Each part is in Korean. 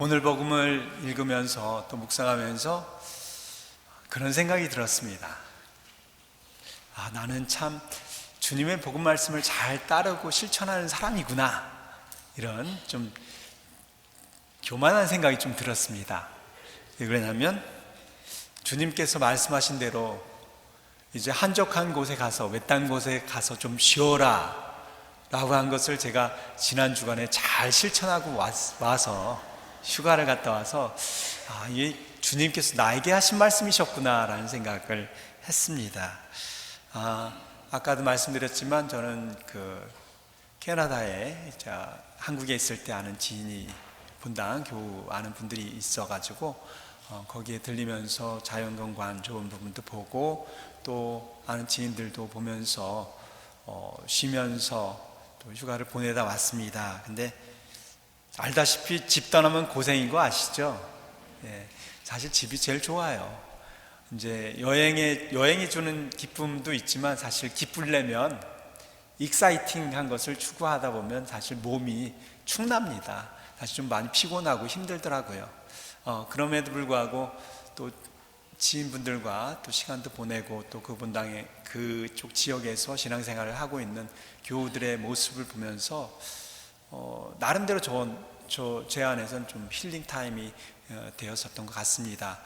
오늘 복음을 읽으면서 또 묵상하면서 그런 생각이 들었습니다. 나는 참 주님의 복음 말씀을 잘 따르고 실천하는 사람이구나, 이런 좀 교만한 생각이 좀 들었습니다. 왜 그러냐면 주님께서 말씀하신 대로 이제 한적한 곳에 가서, 외딴 곳에 가서 좀 쉬어라 라고 한 것을 제가 지난 주간에 잘 실천하고 와서 휴가를 갔다 와서 이게 주님께서 나에게 하신 말씀이셨구나 라는 생각을 했습니다. 아까도 말씀드렸지만 저는 캐나다에 한국에 있을 때 아는 지인이 본당 교우 아는 분들이 있어가지고 거기에 들리면서 자연경관 좋은 부분도 보고 또 아는 지인들도 보면서 쉬면서 또 휴가를 보내다 왔습니다. 근데 알다시피 집 떠나면 고생인 거 아시죠? 사실 집이 제일 좋아요. 이제 여행이 주는 기쁨도 있지만 사실 기쁘려면 익사이팅한 것을 추구하다 보면 사실 몸이 축납니다. 사실 좀 많이 피곤하고 힘들더라고요. 그럼에도 불구하고 또 지인분들과 또 시간도 보내고 또 그 본당의 그쪽 지역에서 신앙생활을 하고 있는 교우들의 모습을 보면서 나름대로 제 안에서는 좀 힐링 타임이 되었었던 것 같습니다.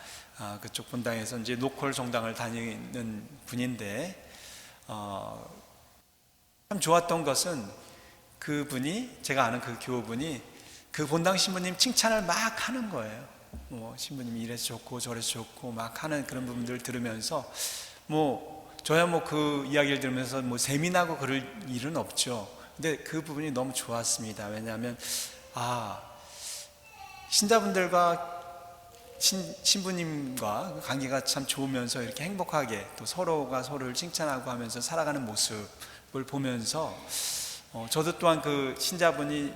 그쪽 본당에서 이제 로컬 성당을 다니는 분인데 참 좋았던 것은 그분이, 제가 아는 그 교우분이 그 본당 신부님 칭찬을 막 하는 거예요. 신부님이 이래서 좋고 저래서 좋고 막 하는 그런 부분들을 들으면서 저야 그 이야기를 들으면서 세민하고 그럴 일은 없죠. 근데 그 부분이 너무 좋았습니다. 왜냐하면 신자분들과 신부님과 관계가 참 좋으면서 이렇게 행복하게 또 서로가 서로를 칭찬하고 하면서 살아가는 모습을 보면서 저도 또한 그 신자분이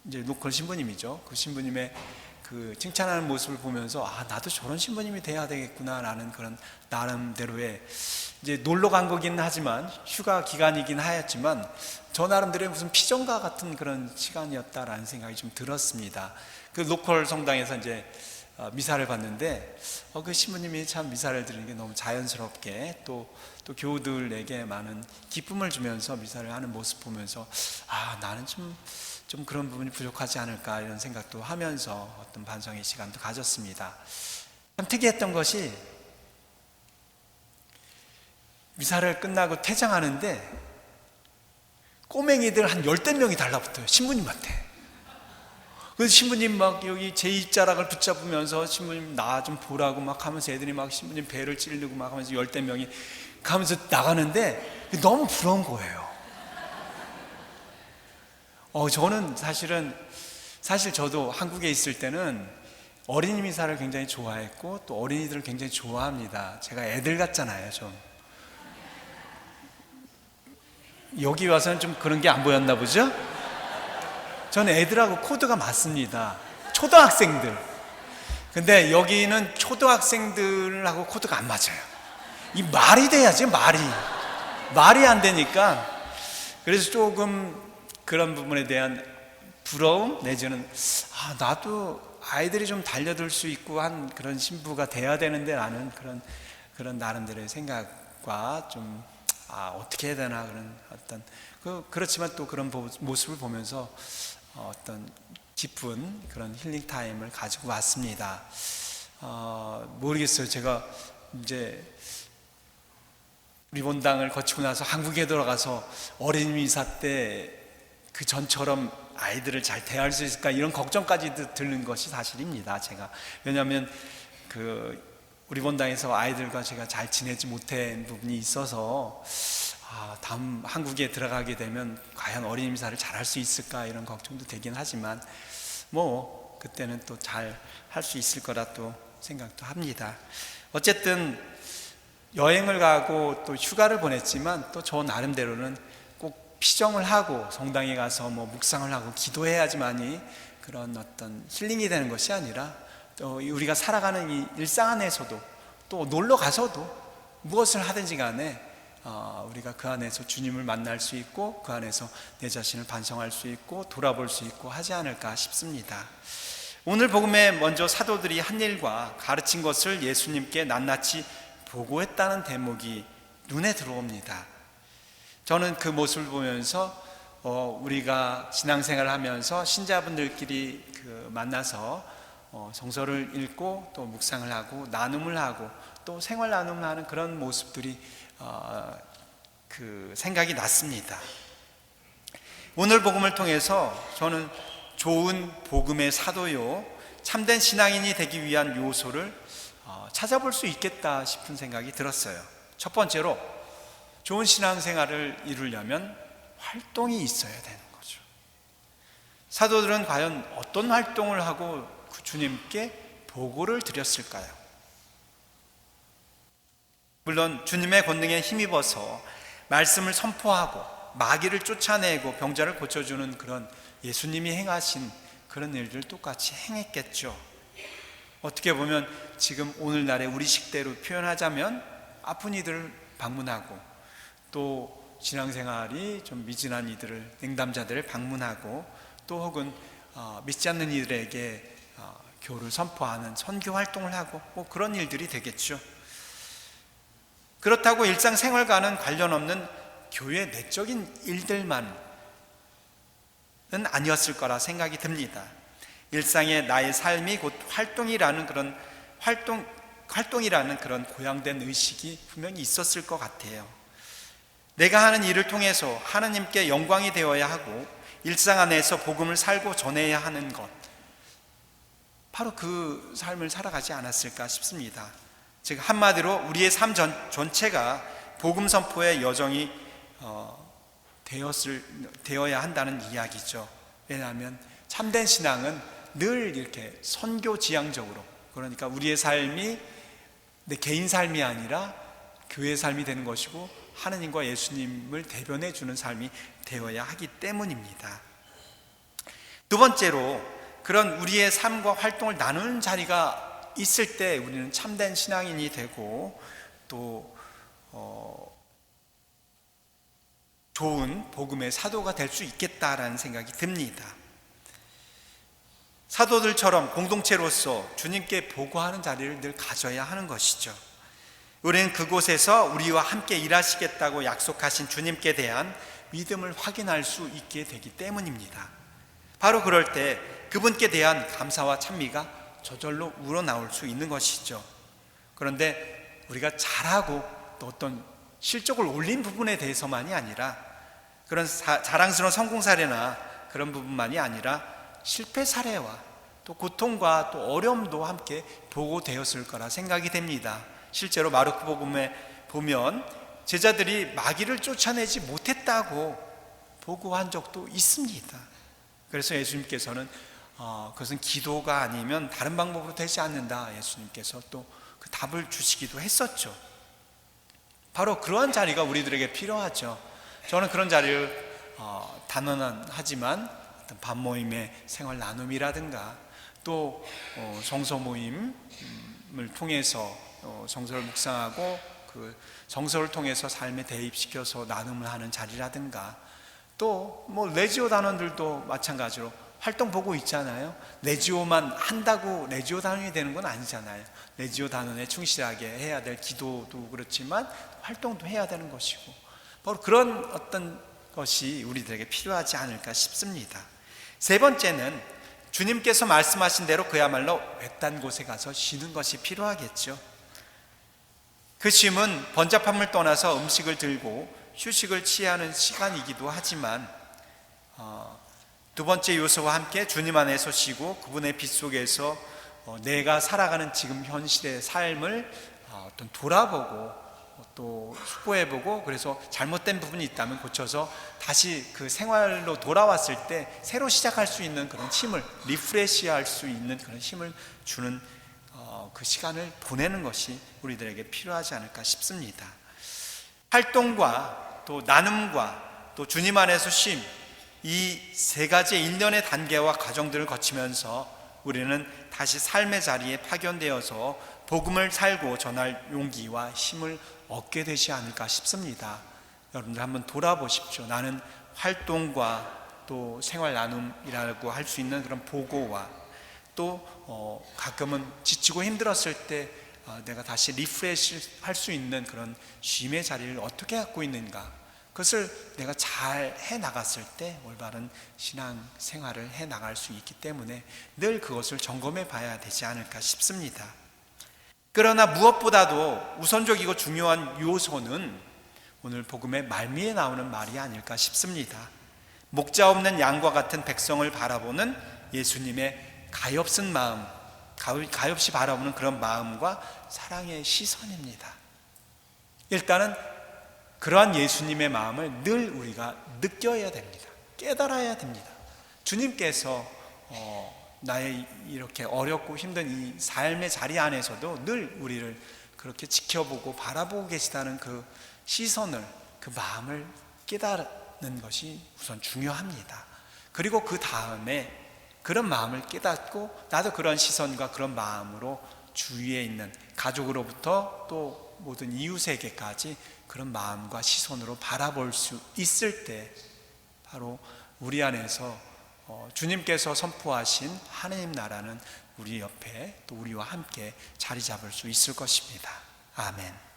이제 로컬 신부님이죠. 그 신부님의 그 칭찬하는 모습을 보면서 나도 저런 신부님이 돼야 되겠구나라는 그런 나름대로의 이제 놀러 간 거긴 하지만 휴가 기간이긴 하였지만 저 나름대로의 무슨 피정가 같은 그런 시간이었다라는 생각이 좀 들었습니다. 그 로컬 성당에서 이제 미사를 봤는데 그 신부님이 참 미사를 드리는 게 너무 자연스럽게 또 교우들에게 많은 기쁨을 주면서 미사를 하는 모습 보면서 나는 좀 그런 부분이 부족하지 않을까 이런 생각도 하면서 어떤 반성의 시간도 가졌습니다. 참 특이했던 것이 미사를 끝나고 퇴장하는데 꼬맹이들 한 10대 명이 달라붙어요. 신부님한테. 그래서 신부님 막 여기 제 입자락을 붙잡으면서 신부님 나 좀 보라고 막 하면서 애들이 막 신부님 배를 찌르고 막 하면서 10대 명이 가면서 나가는데 너무 부러운 거예요. 저는 사실 저도 한국에 있을 때는 어린이 미사를 굉장히 좋아했고 또 어린이들을 굉장히 좋아합니다. 제가 애들 같잖아요, 좀. 여기 와서는 좀 그런 게 안 보였나 보죠? 저는 애들하고 코드가 맞습니다. 초등학생들. 근데 여기는 초등학생들하고 코드가 안 맞아요. 이 말이 돼야지, 말이 안 되니까. 그래서 조금 그런 부분에 대한 부러움 내지는 나도 아이들이 좀 달려들 수 있고 한 그런 신부가 돼야 되는데 라는 그런 나름대로의 생각과 좀 어떻게 해야 되나 그런 어떤 그렇지만 또 그런 모습을 보면서 어떤 깊은 그런 힐링 타임을 가지고 왔습니다. 모르겠어요. 제가 이제 우리 본당을 거치고 나서 한국에 돌아가서 어린이 미사 때 그 전처럼 아이들을 잘 대할 수 있을까 이런 걱정까지 드는 것이 사실입니다. 제가 왜냐하면 우리 본당에서 아이들과 제가 잘 지내지 못한 부분이 있어서 다음 한국에 들어가게 되면 과연 어린이 미사를 잘 할 수 있을까 이런 걱정도 되긴 하지만 그때는 또 잘 할 수 있을 거라 또 생각도 합니다. 어쨌든 여행을 가고 또 휴가를 보냈지만 또 저 나름대로는 꼭 피정을 하고 성당에 가서 묵상을 하고 기도해야지만이 그런 어떤 힐링이 되는 것이 아니라 또 우리가 살아가는 이 일상 안에서도 또 놀러 가서도 무엇을 하든지 간에 우리가 그 안에서 주님을 만날 수 있고 그 안에서 내 자신을 반성할 수 있고 돌아볼 수 있고 하지 않을까 싶습니다. 오늘 복음에 먼저 사도들이 한 일과 가르친 것을 예수님께 낱낱이 보고했다는 대목이 눈에 들어옵니다. 저는 그 모습을 보면서 우리가 신앙생활을 하면서 신자분들끼리 만나서 성서를 읽고 또 묵상을 하고 나눔을 하고 또 생활 나눔을 하는 그런 모습들이 생각이 났습니다. 오늘 복음을 통해서 저는 좋은 복음의 사도요, 참된 신앙인이 되기 위한 요소를 찾아볼 수 있겠다 싶은 생각이 들었어요. 첫 번째로 좋은 신앙생활을 이루려면 활동이 있어야 되는 거죠. 사도들은 과연 어떤 활동을 하고 주님께 보고를 드렸을까요? 물론 주님의 권능에 힘입어서 말씀을 선포하고 마귀를 쫓아내고 병자를 고쳐주는 그런 예수님이 행하신 그런 일들 똑같이 행했겠죠. 어떻게 보면 지금 오늘날의 우리 식대로 표현하자면 아픈 이들을 방문하고 또 신앙생활이 좀 미진한 이들을, 냉담자들을 방문하고 또 혹은 믿지 않는 이들에게 교를 선포하는 선교 활동을 하고 뭐 그런 일들이 되겠죠. 그렇다고 일상생활과는 관련 없는 교회 내적인 일들만은 아니었을 거라 생각이 듭니다. 일상의 나의 삶이 곧 활동이라는 그런 고양된 의식이 분명히 있었을 것 같아요. 내가 하는 일을 통해서 하나님께 영광이 되어야 하고 일상 안에서 복음을 살고 전해야 하는 것, 바로 그 삶을 살아가지 않았을까 싶습니다. 즉 한마디로 우리의 삶 전체가 복음 선포의 여정이 되어야 한다는 이야기죠. 왜냐하면 참된 신앙은 늘 이렇게 선교지향적으로, 그러니까 우리의 삶이 내 개인 삶이 아니라 교회의 삶이 되는 것이고 하느님과 예수님을 대변해 주는 삶이 되어야 하기 때문입니다. 두 번째로, 그런 우리의 삶과 활동을 나누는 자리가 있을 때 우리는 참된 신앙인이 되고 또 좋은 복음의 사도가 될 수 있겠다라는 생각이 듭니다. 사도들처럼 공동체로서 주님께 보고하는 자리를 늘 가져야 하는 것이죠. 우리는 그곳에서 우리와 함께 일하시겠다고 약속하신 주님께 대한 믿음을 확인할 수 있게 되기 때문입니다. 바로 그럴 때 그분께 대한 감사와 찬미가 저절로 우러나올 수 있는 것이죠. 그런데 우리가 잘하고 또 어떤 실적을 올린 부분에 대해서만이 아니라, 그런 자랑스러운 성공 사례나 그런 부분만이 아니라 실패 사례와 또 고통과 또 어려움도 함께 보고되었을 거라 생각이 됩니다. 실제로 마르코 복음에 보면 제자들이 마귀를 쫓아내지 못했다고 보고한 적도 있습니다. 그래서 예수님께서는 그것은 기도가 아니면 다른 방법으로 되지 않는다, 예수님께서 또 그 답을 주시기도 했었죠. 바로 그러한 자리가 우리들에게 필요하죠. 저는 그런 자리를 단언하지만 어떤 밥 모임의 생활 나눔이라든가 또 성서 모임을 통해서 성서를 묵상하고 그 성서를 통해서 삶에 대입시켜서 나눔을 하는 자리라든가, 또 뭐 레지오 단원들도 마찬가지로 활동 보고 있잖아요. 레지오만 한다고 레지오 단원이 되는 건 아니잖아요. 레지오 단원에 충실하게 해야 될 기도도 그렇지만 활동도 해야 되는 것이고, 바로 그런 어떤 것이 우리들에게 필요하지 않을까 싶습니다. 세 번째는 주님께서 말씀하신 대로 그야말로 외딴 곳에 가서 쉬는 것이 필요하겠죠. 그 쉼은 번잡함을 떠나서 음식을 들고 휴식을 취하는 시간이기도 하지만 두 번째 요소와 함께 주님 안에서 쉬고 그분의 빛 속에서 내가 살아가는 지금 현실의 삶을 어떤 돌아보고 또 숙고해보고, 그래서 잘못된 부분이 있다면 고쳐서 다시 그 생활로 돌아왔을 때 새로 시작할 수 있는 그런 힘을, 리프레시할 수 있는 그런 힘을 주는 그 시간을 보내는 것이 우리들에게 필요하지 않을까 싶습니다. 활동과 또 나눔과 또 주님 안에서 쉼, 이 세 가지의 일련의 단계와 과정들을 거치면서 우리는 다시 삶의 자리에 파견되어서 복음을 살고 전할 용기와 힘을 얻게 되지 않을까 싶습니다. 여러분들 한번 돌아보십시오. 나는 활동과 또 생활 나눔이라고 할 수 있는 그런 보고와 또 가끔은 지치고 힘들었을 때 내가 다시 리프레시 할 수 있는 그런 쉼의 자리를 어떻게 갖고 있는가, 그것을 내가 잘 해나갔을 때 올바른 신앙 생활을 해나갈 수 있기 때문에 늘 그것을 점검해 봐야 되지 않을까 싶습니다. 그러나 무엇보다도 우선적이고 중요한 요소는 오늘 복음의 말미에 나오는 말이 아닐까 싶습니다. 목자 없는 양과 같은 백성을 바라보는 예수님의 가엾은 마음, 가엾이 바라보는 그런 마음과 사랑의 시선입니다. 일단은 그러한 예수님의 마음을 늘 우리가 느껴야 됩니다. 깨달아야 됩니다. 주님께서 나의 이렇게 어렵고 힘든 이 삶의 자리 안에서도 늘 우리를 그렇게 지켜보고 바라보고 계시다는 그 시선을, 그 마음을 깨달는 것이 우선 중요합니다. 그리고 그 다음에 그런 마음을 깨닫고 나도 그런 시선과 그런 마음으로 주위에 있는 가족으로부터 또 모든 이웃에게까지 그런 마음과 시선으로 바라볼 수 있을 때 바로 우리 안에서 주님께서 선포하신 하나님 나라는 우리 옆에 또 우리와 함께 자리 잡을 수 있을 것입니다. 아멘.